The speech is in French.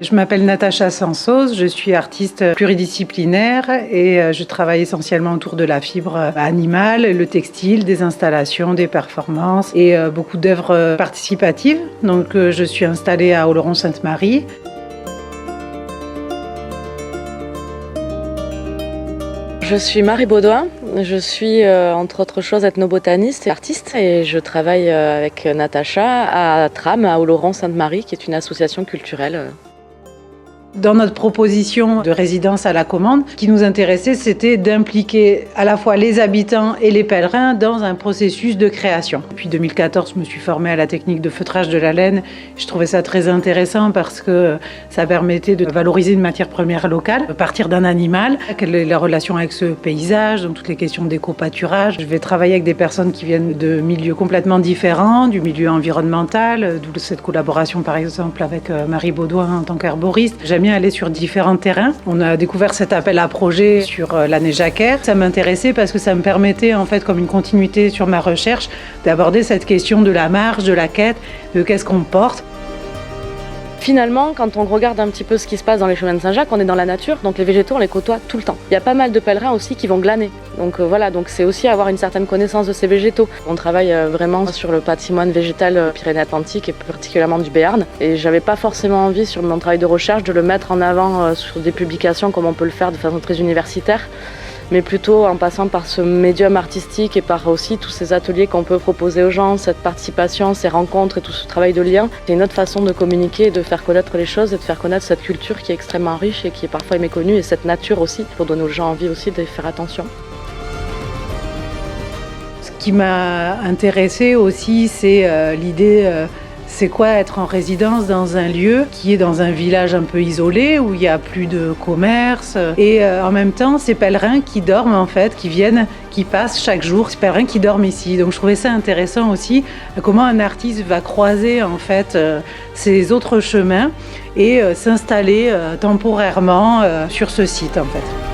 Je m'appelle Natacha Sansos, je suis artiste pluridisciplinaire et je travaille essentiellement autour de la fibre animale, le textile, des installations, des performances et beaucoup d'œuvres participatives. Donc je suis installée à Oloron-Sainte-Marie. Je suis Marie Baudouin, je suis entre autres choses ethnobotaniste et artiste et je travaille avec Natacha à Tram, à Oloron-Sainte-Marie, qui est une association culturelle. Dans notre proposition de résidence à la commande, ce qui nous intéressait, c'était d'impliquer à la fois les habitants et les pèlerins dans un processus de création. Depuis 2014, je me suis formée à la technique de feutrage de la laine. Je trouvais ça très intéressant parce que ça permettait de valoriser une matière première locale, à partir d'un animal. Quelle est la relation avec ce paysage, donc toutes les questions d'éco-pâturage. Je vais travailler avec des personnes qui viennent de milieux complètement différents, du milieu environnemental, d'où cette collaboration par exemple avec Marie Baudouin en tant qu'herboriste. J'aime bien aller sur différents terrains. On a découvert cet appel à projet sur l'année Jacquer. Ça m'intéressait parce que ça me permettait, en fait, comme une continuité sur ma recherche, d'aborder cette question de la marge, de la quête, de qu'est-ce qu'on porte. Finalement, quand on regarde un petit peu ce qui se passe dans les chemins de Saint-Jacques, on est dans la nature, donc les végétaux, on les côtoie tout le temps. Il y a pas mal de pèlerins aussi qui vont glaner. Donc voilà, donc c'est aussi avoir une certaine connaissance de ces végétaux. On travaille vraiment sur le patrimoine végétal Pyrénées-Atlantiques et plus particulièrement du Béarn. Et j'avais pas forcément envie, sur mon travail de recherche, de le mettre en avant sur des publications comme on peut le faire de façon très universitaire, mais plutôt en passant par ce médium artistique et par aussi tous ces ateliers qu'on peut proposer aux gens, cette participation, ces rencontres et tout ce travail de lien. C'est une autre façon de communiquer, de faire connaître les choses et de faire connaître cette culture qui est extrêmement riche et qui est parfois méconnue, et cette nature aussi, pour donner aux gens envie aussi de faire attention. Ce qui m'a intéressée aussi, c'est l'idée... C'est quoi être en résidence dans un lieu qui est dans un village un peu isolé où il n'y a plus de commerce et en même temps ces pèlerins qui dorment en fait, qui viennent, qui passent chaque jour, ces pèlerins qui dorment ici. Donc je trouvais ça intéressant aussi comment un artiste va croiser en fait ces autres chemins et s'installer temporairement sur ce site en fait.